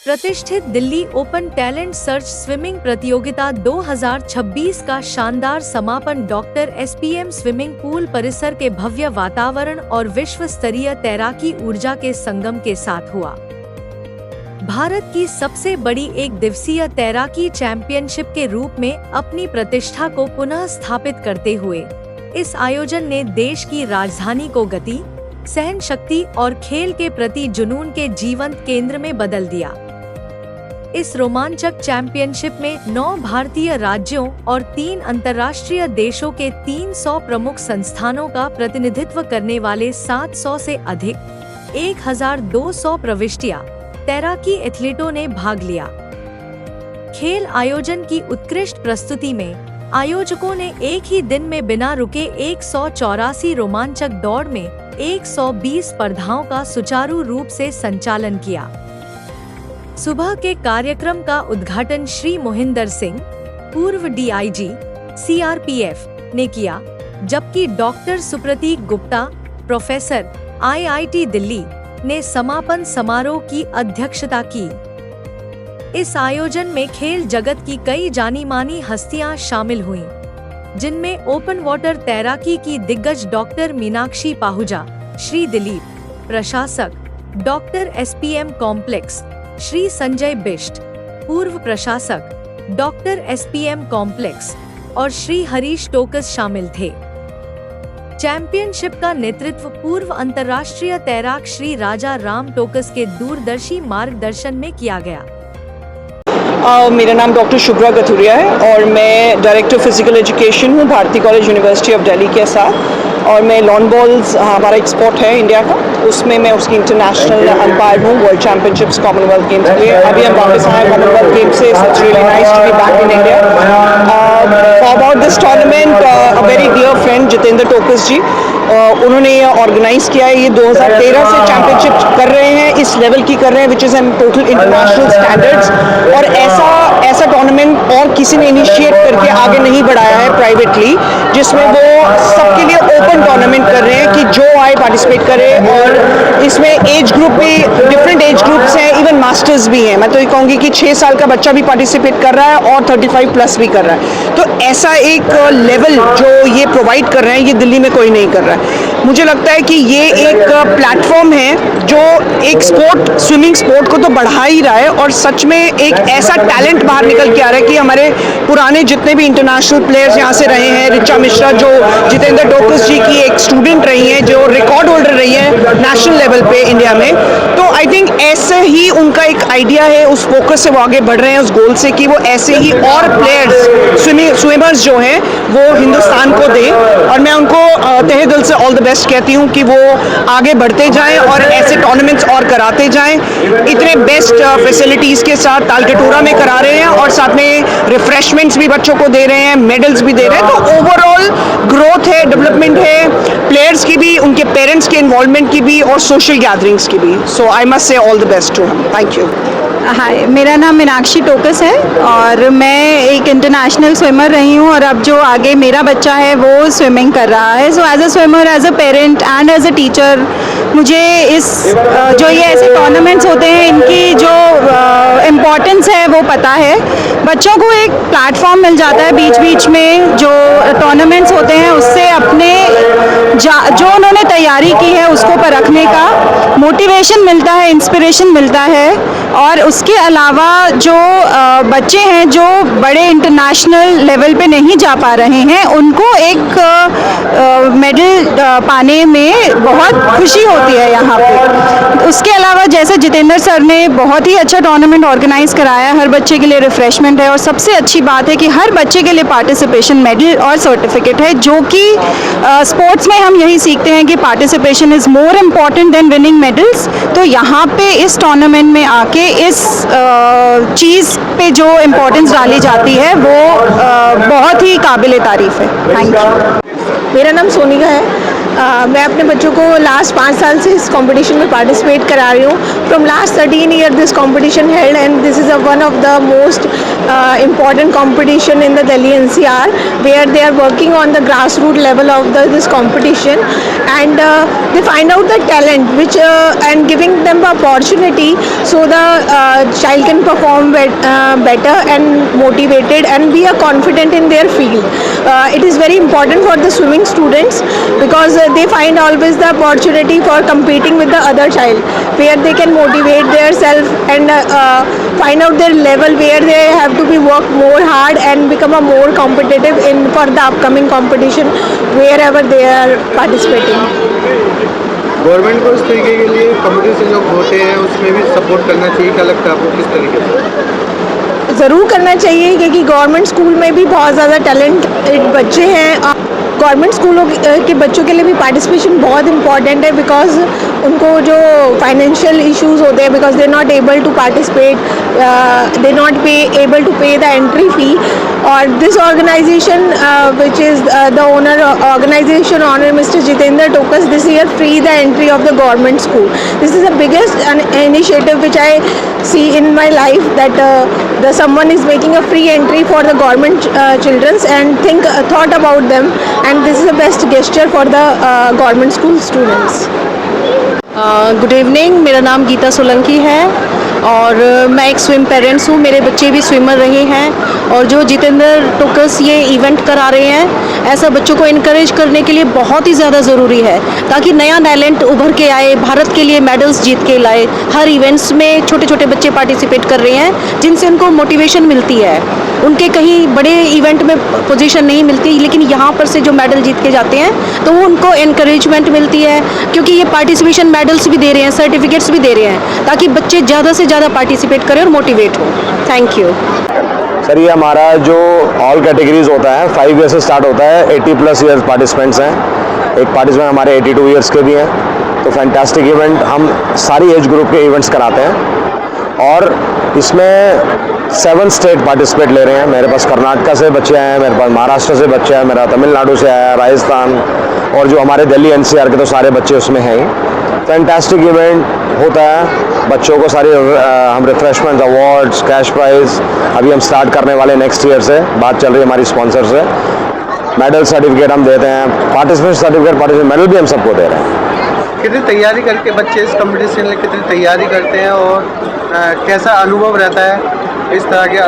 प्रतिष्ठित Delhi open talent search swimming प्रतियोगिता 2026 का शानदार समापन डॉक्टर SPM स्विमिंग पूल परिसर के भव्य वातावरण और विश्व स्तरीय तैराकी ऊर्जा के संगम के साथ हुआ। भारत की सबसे बड़ी एक दिवसीय तैराकी चैंपियनशिप के रूप में अपनी प्रतिष्ठा को पुनः स्थापित करते हुए इस आयोजन ने देश की राजधानी को गति, सहन शक्ति और खेल के प्रति जुनून के जीवंत केंद्र में बदल दिया। इस रोमांचक चैंपियनशिप में 9 भारतीय राज्यों और 3 अंतर्राष्ट्रीय देशों के 300 प्रमुख संस्थानों का प्रतिनिधित्व करने वाले 700 से अधिक 1200 प्रविष्टियां तैराकी एथलीटों ने भाग लिया। खेल आयोजन की उत्कृष्ट प्रस्तुति में आयोजकों ने एक ही दिन में बिना रुके 184 रोमांचक दौड़ में 120 स्पर्धाओं का सुचारू रूप से संचालन किया। सुबह के कार्यक्रम का उद्घाटन श्री मोहिंदर सिंह, पूर्व DIG CRPF ने किया, जबकि doctor Supratik Gupta, professor IIT Delhi ने समापन समारोह की अध्यक्षता की। इस आयोजन में खेल जगत की कई जानी मानी हस्तियां शामिल हुईं, जिनमें ओपन वाटर तैराकी की दिग्गज डॉक्टर मीनाक्षी पाहुजा, श्री दिलीप, प्रशासक doctor SPM complex Shri Sanjay Bisht, पूर्व प्रशासक डॉक्टर SPM कॉम्प्लेक्स और श्री हरीश टोकस शामिल थे। चैंपियनशिप का नेतृत्व पूर्व अंतर्राष्ट्रीय तैराक श्री राजा राम टोकस के दूरदर्शी मार्गदर्शन में किया गया। मेरा नाम डॉक्टर शुभ्रा गथुरिया है और मैं डायरेक्टर फिजिकल एजुकेशन हूँ Bharati college university of Delhi के साथ। और मैं लॉन बॉल्स हमारा एक स्पोर्ट है इंडिया का, उसमें मैं उसकी इंटरनेशनल अंपायर हूँ वर्ल्ड चैंपियनशिप्स कॉमनवेल्थ गेम्स के लिए। अभी हम वापस आए कॉमनवेल्थ गेम्स से, so it's really nice to be back in India. About this tournament, a very dear friend Jitendra Tokas ji, उन्होंने ये ऑर्गेनाइज किया है। ये 2013 से चैंपियनशिप कर रहे हैं, इस लेवल की कर रहे हैं which is an total international standards. और ऐसा टूर्नामेंट और किसी ने इनिशिएट करके आगे नहीं बढ़ाया है प्राइवेटली, जिसमें वो सबके लिए ओपन टूर्नामेंट कर रहे हैं कि जो आए पार्टिसिपेट करे। और इसमें एज ग्रुप भी डिफरेंट एज ग्रुप्स हैं, इवन मास्टर्स भी हैं। मैं तो ये कहूँगी कि 6 साल का बच्चा भी पार्टिसिपेट कर रहा है और 35 प्लस भी कर रहा है। तो ऐसा एक लेवल जो ये प्रोवाइड कर रहे हैं, ये दिल्ली में कोई नहीं कर रहा है। मुझे लगता है कि ये एक प्लेटफॉर्म है जो एक स्पोर्ट, स्विमिंग स्पोर्ट को तो बढ़ा ही रहा है और सच में एक ऐसा टैलेंट बाहर निकल के आ रहा है कि हमारे पुराने जितने भी इंटरनेशनल प्लेयर्स यहाँ से रहे हैं, ऋचा मिश्रा जो जितेंद्र टोकस जी की एक स्टूडेंट रही हैं, जो रिकॉर्ड होल्डर रही है नेशनल लेवल पे इंडिया में, तो आई थिंक ऐसे ही उनका एक आइडिया है, उस फोकस से वो आगे बढ़ रहे हैं, उस गोल से कि वो ऐसे ही और प्लेयर्स स्विमर्स जो हैं वो हिंदुस्तान को दें। और मैं उनको तहे दिल से ऑल द बेस्ट कहती हूँ कि वो आगे बढ़ते जाएं और ऐसे टूर्नामेंट्स और कराते जाएं। इतने बेस्ट फैसिलिटीज़ के साथ तालकटोरा में करा रहे हैं और साथ में रिफ्रेशमेंट्स भी बच्चों को दे रहे हैं, मेडल्स भी दे रहे हैं। तो ओवरऑल ग्रोथ है, डेवलपमेंट है, प्लेयर्स की भी, उनके पेरेंट्स के इन्वॉल्वमेंट की भी और सोशल गैदरिंग्स की भी। So I must say all the best to him. Thank you. Hi, मेरा नाम मीनाक्षी टोकस है और मैं एक इंटरनेशनल स्विमर रही हूँ और अब जो आगे मेरा बच्चा है वो स्विमिंग कर रहा है। So as a swimmer, as a parent and as a teacher, मुझे इस जो ये ऐसे टूर्नामेंट्स होते हैं इनकी जो इम्पोर्टेंस है वो पता है। बच्चों को एक प्लेटफॉर्म मिल जाता है बीच बीच में, जो टूर्नामेंट्स होते हैं उससे अपने जो उन्होंने तैयारी की है उसको परखने का मोटिवेशन मिलता है, इंस्पिरेशन मिलता है। और उसके अलावा जो बच्चे हैं जो बड़े इंटरनेशनल लेवल पे नहीं जा पा रहे हैं, उनको एक मेडल पाने में बहुत खुशी होती है यहाँ पे। उसके अलावा जैसे जितेंद्र सर ने बहुत ही अच्छा टूर्नामेंट ऑर्गेनाइज कराया, हर बच्चे के लिए रिफ्रेशमेंट है और सबसे अच्छी बात है कि हर बच्चे के लिए पार्टिसिपेशन मेडल और सर्टिफिकेट है, जो कि स्पोर्ट्स में हम यही सीखते हैं कि participation is more important than winning medals. तो यहाँ पे इस टूर्नामेंट में आके इस चीज़ पे जो इम्पोर्टेंस डाली जाती है वो बहुत ही काबिल तारीफ़ है। Thank you. मेरा नाम सोनिका है। मैं अपने बच्चों को लास्ट 5 साल से इस कंपटीशन में पार्टिसिपेट करा रही हूँ। From last 13 year this competition held and this is one of the most important competition in the Delhi NCR, where they are working on the grassroots level of this competition, and they find out the talent which and giving them the opportunity so the child can perform better and motivated and be confident in their field. It is very important for the swimming students because they find always the opportunity for competing with the other child, where they can motivate themselves and find out their level where they have to be work more hard and become a more competitive in for the upcoming competition wherever they are participating. Government को इस तरीके के लिए competition जो होते हैं उसमें भी सपोर्ट करना चाहिए, क्या लगता है आपको किस तरीके से? ज़रूर करना चाहिए क्योंकि गवर्नमेंट स्कूल में भी बहुत ज़्यादा टैलेंटेड बच्चे हैं। गवर्नमेंट स्कूलों के बच्चों के लिए भी पार्टिसिपेशन बहुत इंपॉर्टेंट है बिकॉज उनको जो फाइनेंशियल इश्यूज होते हैं because they not able to participate, they not able to pay the entry fee, और this organisation which is the owner organisation honour mister Jitendra Tokas this year free the entry of the government school. This is the biggest initiative which I see in my life that the someone is making a free entry for the government childrens and thought about them, and this is the best gesture for the government school students. Good evening, मेरा नाम गीता सोलंकी है और मैं एक swim parents हूँ. मेरे बच्चे भी स्विमर रहे हैं और जो जितेंद्र टोकस ये इवेंट करा रहे हैं, ऐसा बच्चों को इनकरेज करने के लिए बहुत ही ज़्यादा ज़रूरी है ताकि नया टैलेंट उभर के आए, भारत के लिए मेडल्स जीत के लाए. हर इवेंट्स में छोटे छोटे बच्चे पार्टिसिपेट कर रहे हैं जिनसे उनको मोटिवेशन मिलती है. उनके कहीं बड़े इवेंट में पोजीशन नहीं मिलती, लेकिन यहाँ पर से जो मेडल जीत के जाते हैं तो वो उनको इनकरेजमेंट मिलती है क्योंकि ये पार्टिसिपेशन मेडल्स भी दे रहे हैं, सर्टिफिकेट्स भी दे रहे हैं ताकि बच्चे ज़्यादा से ज़्यादा पार्टिसिपेट करें और मोटिवेट हो. Thank you sir. ये हमारा जो ऑल कैटेगरीज होता है 5 ईयर से स्टार्ट होता है. 80+ ईयर्स पार्टिसिपेंट्स हैं. एक पार्टिसिपेंट हमारे 82 ईयर्स के भी हैं. तो फैंटास्टिक इवेंट, हम सारी एज ग्रुप के इवेंट्स कराते हैं और इसमें 7 स्टेट पार्टिसिपेट ले रहे हैं. मेरे पास कर्नाटका से बच्चे आए हैं, मेरे पास महाराष्ट्र से बच्चे हैं, मेरा तमिलनाडु से आया, राजस्थान, और जो हमारे दिल्ली NCR के तो सारे बच्चे उसमें हैं. फैंटास्टिक इवेंट होता है. बच्चों को सारी हम रिफ्रेशमेंट, अवार्ड्स, कैश प्राइज अभी हम स्टार्ट करने वाले नेक्स्ट ईयर से. बात चल रही है हमारी स्पॉन्सर से. मेडल सर्टिफिकेट हम देते हैं, पार्टिसिपेंट सर्टिफिकेट, पार्टिसिपेंट मेडल भी हम सबको दे रहे हैं. कितनी तैयारी करके बच्चे इस कंपटीशन में कितनी तैयारी करते हैं और कैसा अनुभव रहता है इस तरह के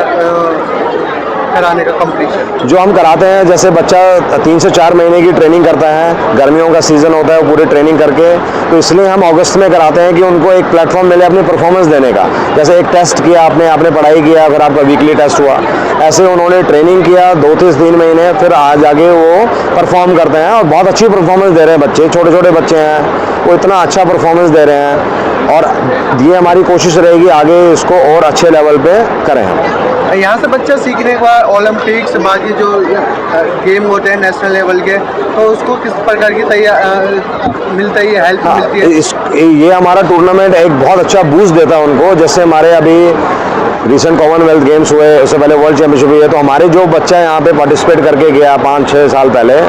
कराने का कंपटीशन जो हम कराते हैं? जैसे बच्चा 3 से 4 महीने की ट्रेनिंग करता है, गर्मियों का सीज़न होता है, वो पूरी ट्रेनिंग करके, तो इसलिए हम अगस्त में कराते हैं कि उनको एक प्लेटफॉर्म मिले अपनी परफॉर्मेंस देने का. जैसे एक टेस्ट किया आपने पढ़ाई किया, फिर आपका वीकली टेस्ट हुआ, ऐसे उन्होंने ट्रेनिंग किया 2-3 महीने, फिर आज आगे वो परफॉर्म करते हैं और बहुत अच्छी परफॉर्मेंस दे रहे हैं बच्चे. छोटे छोटे बच्चे हैं, वो इतना अच्छा परफॉर्मेंस दे रहे हैं और ये हमारी कोशिश रहेगी आगे इसको और अच्छे लेवल पे करें हम. यहाँ से बच्चा सीखने के बाद ओलंपिक्स, बाकी जो गेम होते हैं नेशनल लेवल के, तो उसको किस प्रकार की मिलता है, हेल्प मिलती है? ये हमारा टूर्नामेंट एक बहुत अच्छा बूस्ट देता है उनको. जैसे हमारे अभी रिसेंट कॉमनवेल्थ गेम्स हुए, उससे पहले वर्ल्ड चैम्पियनशिप हुई है, तो हमारे जो बच्चा यहाँ पे पार्टिसिपेट करके गया 5-6 साल पहले,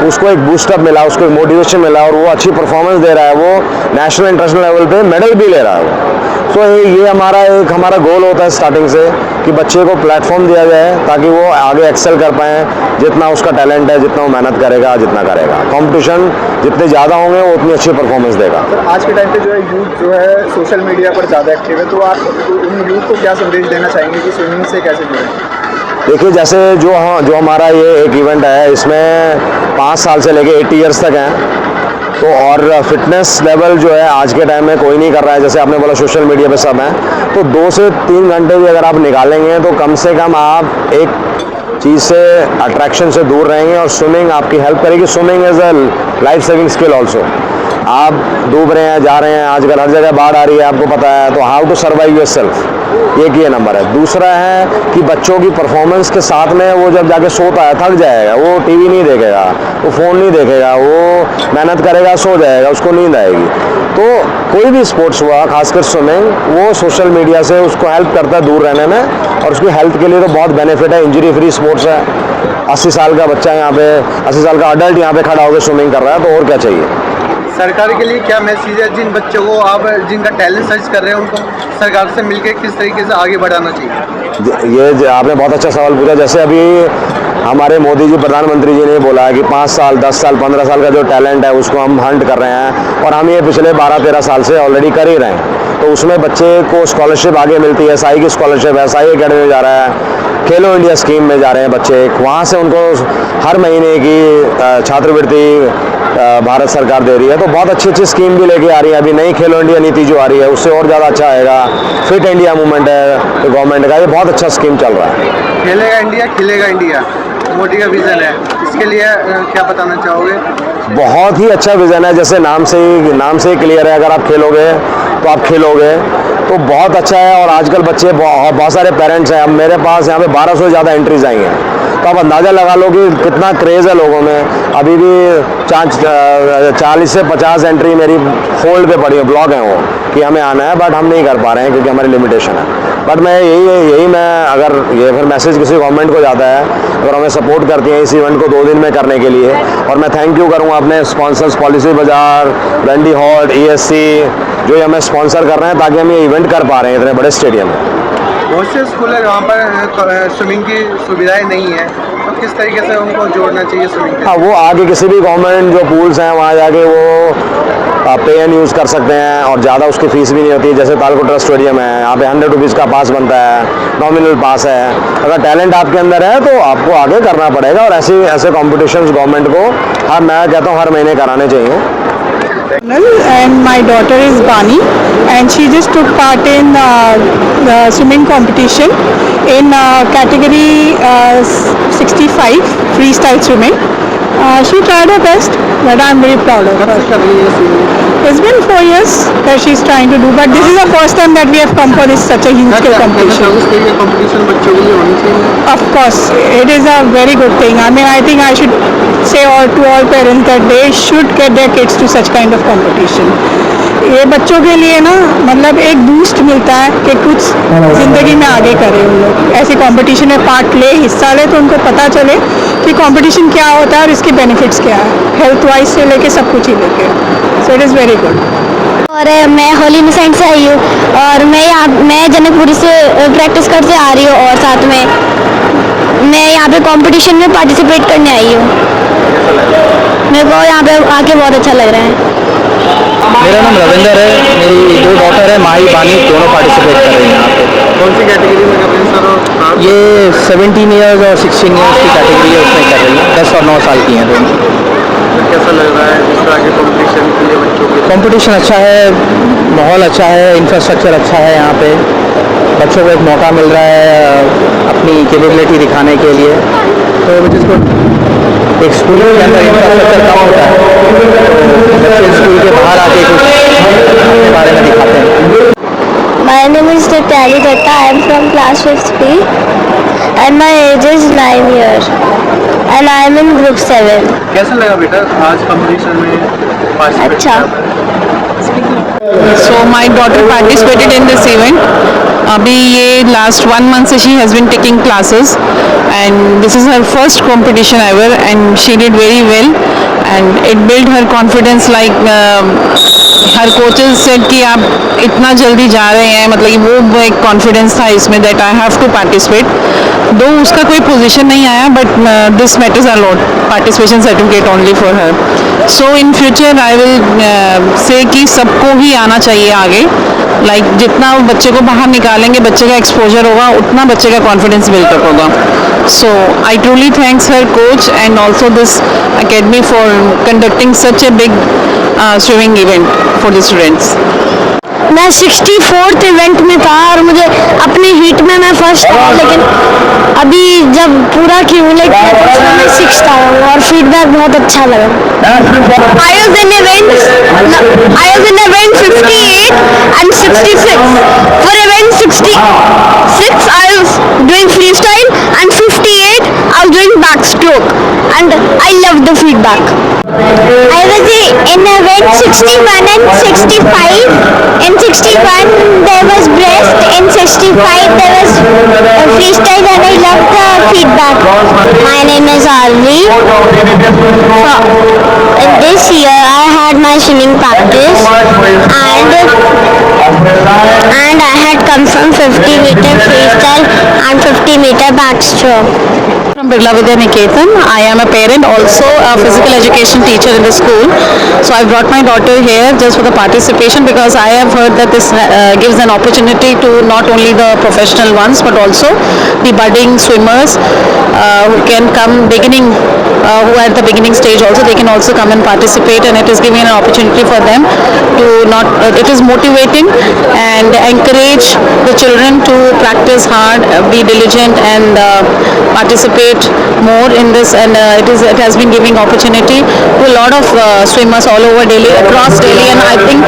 उसको एक बूस्टअप मिला, उसको एक मोटिवेशन मिला और वो अच्छी परफॉर्मेंस दे रहा है. वो नेशनल इंटरनेशनल लेवल पे मेडल भी ले रहा है वो. तो ये हमारा गोल होता है स्टार्टिंग से कि बच्चे को प्लेटफॉर्म दिया जाए ताकि वो आगे एक्सेल कर पाएँ. जितना उसका टैलेंट है, जितना वो मेहनत करेगा, जितना करेगा, कंपटीशन जितने ज़्यादा होंगे वो उतनी अच्छी परफॉर्मेंस देगा. सर, आज के टाइम पे जो है यूथ जो है सोशल मीडिया पर ज़्यादा एक्टिव है, तो आप उन यूथ को क्या संदेश देना चाहेंगे कि स्विमिंग से कैसे जुड़ें? देखिए, जैसे जो हमारा ये एक इवेंट है, इसमें 5 साल से लेके 80 ईयर्स तक हैं. तो और फिटनेस लेवल जो है आज के टाइम में कोई नहीं कर रहा है. जैसे आपने बोला सोशल मीडिया पे सब हैं, तो 2 से 3 घंटे भी अगर आप निकालेंगे तो कम से कम आप एक चीज़ से, अट्रैक्शन से दूर रहेंगे और स्विमिंग आपकी हेल्प करेगी. Swimming is a life saving skill also. आप डूब रहे हैं, जा रहे हैं, आजकल हर जगह बाढ़ आ रही है, आपको पता है, तो हाउ टू सर्वाइव योरसेल्फ, एक ये नंबर है. दूसरा है कि बच्चों की परफॉर्मेंस के साथ में वो जब जाके सोता है, थक जाएगा, वो टीवी नहीं देखेगा, वो फ़ोन नहीं देखेगा, वो मेहनत करेगा, सो जाएगा, उसको नींद आएगी. तो कोई भी स्पोर्ट्स हुआ, खासकर स्विमिंग, वो सोशल मीडिया से उसको हेल्प करता है दूर रहने में, और उसकी हेल्थ के लिए तो बहुत बेनिफिट है. इंजरी फ्री स्पोर्ट्स है. 80 साल का बच्चा यहाँ पे, 80 साल का अडल्ट यहाँ पे खड़ा होकर स्विमिंग कर रहा है, तो और क्या चाहिए। सरकार के लिए क्या मैसेज है, जिन बच्चों को आप जिनका टैलेंट सर्च कर रहे हैं उनको सरकार से मिलकर किस तरीके से आगे बढ़ाना चाहिए? ये आपने बहुत अच्छा सवाल पूछा। जैसे अभी हमारे मोदी जी, प्रधानमंत्री जी ने बोला है कि 5 साल 10 साल 15 साल का जो टैलेंट है उसको हम हंट कर रहे हैं, और हम ये पिछले 12-13 साल से ऑलरेडी कर ही रहे हैं। तो उसमें बच्चे को स्कॉलरशिप आगे मिलती है, साई की स्कॉलरशिप है, साई अकेडमी में जा रहा है, खेलो इंडिया स्कीम में जा रहे हैं बच्चे, वहाँ से उनको हर महीने की छात्रवृत्ति भारत सरकार दे रही है। तो बहुत अच्छी स्कीम भी लेके आ रही है। अभी नई खेलो इंडिया नीति जो आ रही है उससे और ज़्यादा अच्छा आएगा। फिट इंडिया मूवमेंट है तो गवर्नमेंट का, ये बहुत अच्छा स्कीम चल रहा है। खेलेगा इंडिया खिलेगा इंडिया मोदी का विजन है, इसके लिए क्या बताना चाहोगे? बहुत ही अच्छा विजन है। जैसे नाम से ही क्लियर है, अगर आप खेलोगे तो आप खेलोगे, तो बहुत अच्छा है। और आजकल बच्चे बहुत सारे पेरेंट्स हैं। अब मेरे पास यहाँ पे 1200 से ज़्यादा एंट्रीज आई हैं, तो आप अंदाज़ा लगा लो कि कितना क्रेज़ है लोगों में। अभी भी 40 से 50 एंट्री मेरी होल्ड पे पड़ी है, ब्लॉक है वो, कि हमें आना है, बट हम नहीं कर पा रहे हैं क्योंकि हमारी लिमिटेशन है। बट मैं अगर ये फिर मैसेज किसी गवर्नमेंट को जाता है, अगर हमें सपोर्ट करती हैं इस इवेंट को 2 दिन में करने के लिए, और मैं थैंक यू करूँगा अपने स्पॉन्सर्स पॉलिसी बाजार, रंडी हॉट, ESC, जो हमें स्पॉन्सर कर रहे हैं ताकि हम ये इवेंट कर पा रहे हैं इतने बड़े स्टेडियम में। बहुत से स्कूल है जहाँ पर स्विमिंग की सुविधाएं नहीं है, तो किस तरीके से उनको जोड़ना चाहिए स्विमिंग के? हाँ, वो आगे किसी भी गवर्नमेंट जो पूल्स हैं वहाँ जाके वो पे एंड यूज़ कर सकते हैं, और ज़्यादा उसकी फ़ीस भी नहीं होती। जैसे तालकोटरा स्टेडियम है, यहाँ पे 100 रुपीज़ का पास बनता है, नॉमिनल पास है। अगर टैलेंट आपके अंदर है तो आपको आगे करना पड़ेगा, और ऐसे कॉम्पिटिशन्स गवर्नमेंट को मैं कहता हूँ हर महीने कराने चाहिए। And my daughter is Bani, and she just took part in the swimming competition in category 65 freestyle swimming. She tried her best, but I'm very proud of her. It's been 4 years that she's trying to do, but this is the first time that we have come for this such a huge scale competition. Competition बच्चों के लिए होनी चाहिए। Of course, it is a very good thing. I mean, I think I should say to all parents that they should get their kids to such kind of competition. ये बच्चों के लिए ना मतलब एक बूस्ट मिलता है कि कुछ ज़िंदगी में आगे करें उन लोग, ऐसे कंपटीशन में पार्ट ले, हिस्सा ले, तो उनको पता चले कि कंपटीशन क्या होता है और इसके बेनिफिट्स क्या है, हेल्थ वाइज से लेके सब कुछ ही लेके। So it is very good. और मैं होली मिसेंट से आई हूँ, और मैं जनकपुरी से प्रैक्टिस करते आ रही हूँ, और साथ में मैं यहाँ पे कंपटीशन में पार्टिसिपेट करने आई हूँ। मेरे को यहाँ पे आके बहुत अच्छा लग रहा है। मेरा नाम रविंदर है, मेरी 2 डॉटर है, माही बानी, दोनों पार्टिसिपेट कर रहे हैं यहाँ पे। कौन सी कैटेगरी में कर रहे हैं सर? ये 17 ईयर्स और 16 ईयर्स की कैटेगरी है, उसमें कर रही हैं। 10 और 9 साल की हैं दोनों। कैसा लग रहा है इस तरह के कंपटीशन के लिए बच्चों के? कंपटीशन अच्छा है, माहौल अच्छा है, इंफ्रास्ट्रक्चर अच्छा है। यहाँ पे बच्चों को एक मौका मिल रहा है अपनी कैपेबिलिटी दिखाने के लिए, तो जिसको एक स्कूल के अंदर इंफ्रास्ट्रक्चर कम होता है, तो बच्चे स्कूल के बाहर आके कुछ अपने बारे में दिखाते हैं। My name is Tali Datta. I am from class 5th B, and my age is 9 years, and I am in group 7. कैसा लगा बेटा आज कंपटीशन में पार्टिसिपेट? अच्छा। So my daughter participated in this event. अभी ये last 1 month से she has been taking classes, and this is her first competition ever, and she did very well, and it built her confidence. Like her coaches said कि आप इतना जल्दी जा रहे हैं, मतलब कि वो एक confidence था इसमें that I have to participate. दो उसका कोई position नहीं आया, but this matters a lot. Participation certificate only for her. So in future I will say कि सबको ही आना चाहिए आगे। Like जितना बच्चे को बाहर निकालेंगे, बच्चे का एक्सपोजर होगा, उतना बच्चे का कॉन्फिडेंस बिल्डअप होगा। So I truly thanks her coach and also this academy for conducting such a big swimming event for the students. मैं 64th इवेंट में था, और मुझे अपने हीट में मैं फर्स्ट आया, लेकिन अभी जब पूरा क्यूमुलेट किया तो उसमें मैं 6th आया हूँ, और फीडबैक बहुत अच्छा लगा। I was in event 58 and 66. For event 66 I was doing freestyle, and 58 I was doing backstroke, and I loved the feedback. I was in event 61 and 65. In 61 there was breast, in 65 there was freestyle, and I loved the feedback. My name is Arvi. This year I had my swimming practice and I had come from 50-meter freestyle and 50-meter backstroke. From Birla Vidya Niketan. I am a parent, also a physical education teacher in the school. So I brought my daughter here just for the participation because I have heard that this gives an opportunity to not only the professional ones but also the budding swimmers who can come beginning, who are at the beginning stage also, they can also come and participate, and it is giving an opportunity for them to not, it is motivating and encourage the children to practice hard, be diligent and participate more in this, and it has been giving opportunity to a lot of swimmers all over Delhi, across Delhi, and I think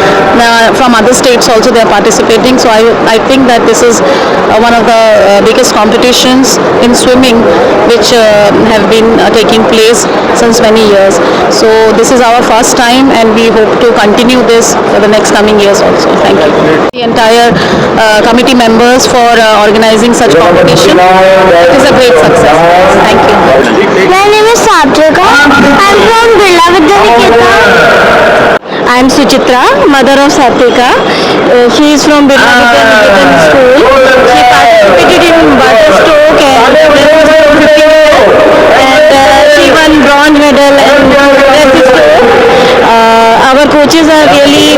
from other states also they are participating. So I think that this is one of the biggest competitions in swimming which have been taking place since many years. So this is our first time and we hope to continue this for the next coming years also. Thank you. The entire committee members for organizing such competition. It is a great success. Thank you. My name is Satrika. I'm from Birla Vidya Niketan. I am Suchitra, mother of Satrika. She is from Birla Vidya Niketan school. She participated in butterstroke and she won bronze medal and breaststroke. Our coaches are really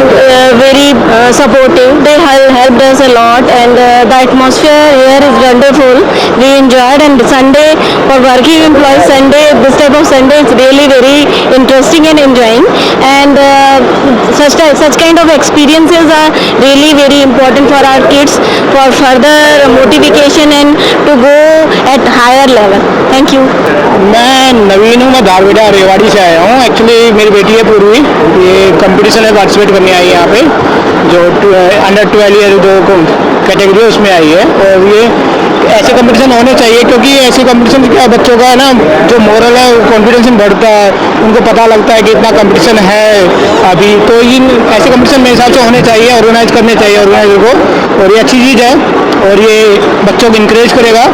very supportive. They helped us a lot, and the atmosphere here is wonderful. We enjoyed, and Sunday for working employees, this type of Sunday is really very interesting and enjoying, and such kind of experiences are really very important for our kids for further motivation and to go at higher level. Thank you. मैं नवीन हूँ, मैं धारवेड़ा रेवाड़ी से आया हूँ। Actually मेरी बेटी है पूर्वी, ये कंपटीशन में पार्टिसिपेट करने आई है यहाँ पे, जो अंडर 12 ईयर जो कैटेगरी है उसमें आई है। और ये ऐसे कंपटीशन होने चाहिए क्योंकि ऐसे कंपटीशन क्या बच्चों का है ना, जो मोरल है कॉन्फिडेंस बढ़ता है, उनको पता लगता है कि इतना कंपटीशन है अभी। तो इन ऐसे कंपटीशन मेरे हिसाब से होने चाहिए, ऑर्गेनाइज करने चाहिए ऑर्गेनाइजर को, और ये अच्छी चीज़ है और ये बच्चों को इंकरेज करेगा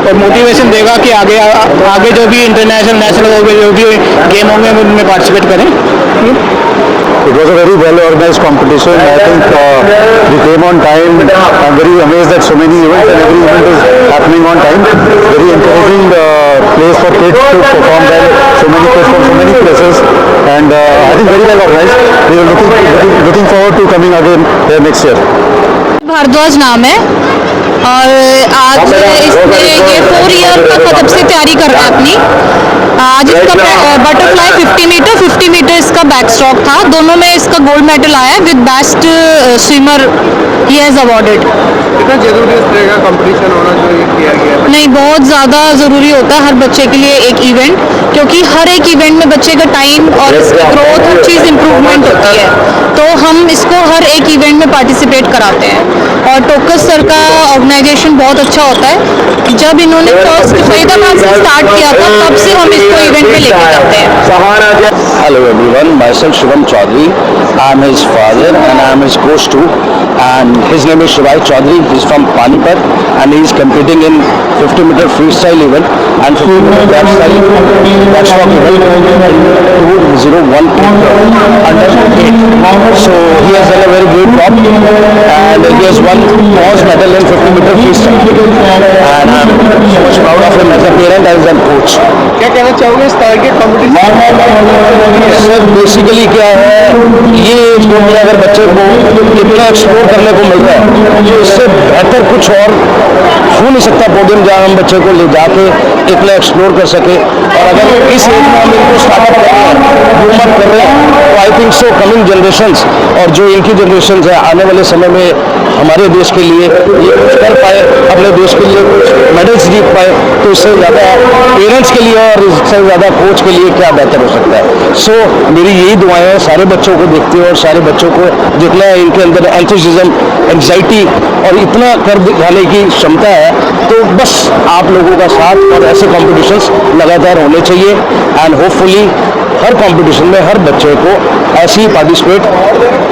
और मोटिवेशन देगा कि आगे जो भी इंटरनेशनल नेशनल हो गए जो भी गेम होंगे उनमें पार्टिसिपेट करें। It was a very well organized competition. I think we came on time. I'm very amazed that so many events and every event is happening on time. Very encouraging place for kids to perform well. So many kids from so many places, and I think very well organized. We are looking forward to coming again here next year. Bhardwaj नाम है और आज इसमें ये 4 year तक जब से तैयारी कर रहा है अपनी। आज इसका बटरफ्लाई 50 मीटर इसका बैक स्ट्रोक था, दोनों में इसका गोल्ड मेडल आया with best swimmer he has awarded. कितना जरूरी है इस तरह का कंपटीशन होना जो ये किया गया है? नहीं, बहुत ज़्यादा ज़रूरी होता है हर बच्चे के लिए एक इवेंट, क्योंकि हर एक इवेंट में बच्चे का टाइम और इसकी ग्रोथ हर चीज़ इम्प्रूवमेंट होती है, तो हम इसको हर एक इवेंट में पार्टिसिपेट कराते हैं। और टोकस सर का ऑर्गेनाइजेशन बहुत अच्छा होता है। जब इन्होंने फर्स्ट फरीदाबाद से स्टार्ट किया था तब से हम इसको इवेंट में लेके जाते हैं। Hello everyone, myself Shivam Chaudhary. I am his father and I am his coach too. And his name is Shivai Chaudhary. He is from Panipat and he is competing in 50-meter freestyle event and 50-meter backstroke event in 2001 under 8. So he has done a very great job and he has won bronze medal in 50-meter freestyle. And I am so much proud of him as a parent and as a coach. क्या कहना चाहोगे इस तरह के competition? Sir basically क्या है, ये sport में अगर बच्चे को इतना एक्सप्लोर करने को मिलता है तो इससे बेहतर कुछ और हो नहीं सकता पोडियम जहाँ हम बच्चे को ले जाके इतना एक्सप्लोर कर सके। और अगर इस एज में हम इनको स्टार्टअप कर रहे हैं, ग्रूम कर रहे हैं, तो I think so coming generations और जो इनकी जनरेशन है आने वाले समय में हमारे देश के लिए ये कुछ कर पाए, अपने देश के लिए कुछ मेडल्स जीत पाए, तो इससे ज़्यादा पेरेंट्स के लिए और इससे ज़्यादा कोच के लिए क्या बेहतर हो सकता है। सो मेरी यही दुआएं हैं सारे बच्चों को देखते हुए और सारे बच्चों को जितना इनके अंदर एंथुसिज्म, एंग्जाइटी और इतना कर दिखाने की क्षमता है, तो बस आप लोगों का साथ और ऐसे कॉम्पिटिशन्स लगातार होने चाहिए एंड होपफुली हर कंपटीशन में हर बच्चे को ऐसे ही पार्टिसिपेट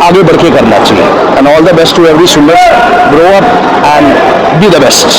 आगे बढ़ के करना चाहिए। And all the best to every swimmer, grow up and be the best.